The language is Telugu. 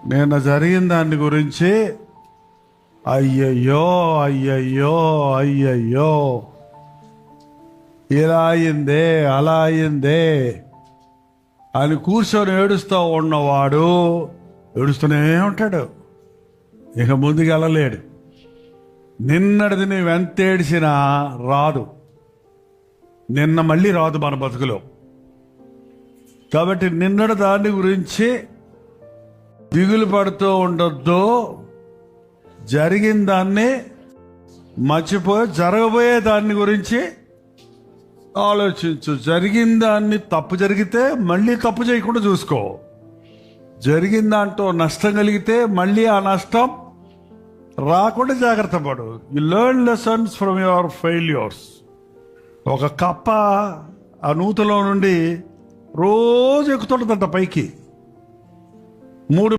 నిన్న జరిగిన దాని గురించి అయ్యయ్యో అయ్యయ్యో అయ్యయ్యో, ఇలా అయిందే అలా అయిందే అని కూర్చొని ఏడుస్తూ ఉన్నవాడు ఏడుస్తూనే ఉంటాడు, ఇక ముందుకు వెళ్ళలేడు. నిన్నటిది నువ్వు ఎంత ఏడిసినా రాదు, నిన్న మళ్ళీ రాదు మన బతుకులో. కాబట్టి నిన్నటి దాని గురించి దిగులు పడుతూ ఉండొద్దు. జరిగిన దాన్ని మర్చిపోయి జరగబోయే దాన్ని గురించి ఆలోచించు. జరిగిన దాన్ని తప్పు జరిగితే మళ్ళీ తప్పు చేయకుండా చూసుకో. జరిగిన దాంట్లో నష్టం కలిగితే మళ్ళీ ఆ నష్టం రాకుండా జాగ్రత్త పడు. You learn lessons from your failures. ఒక కప్ప ఆ నూతులో నుండి రోజు ఎక్కుతుంటుందంట పైకి. 3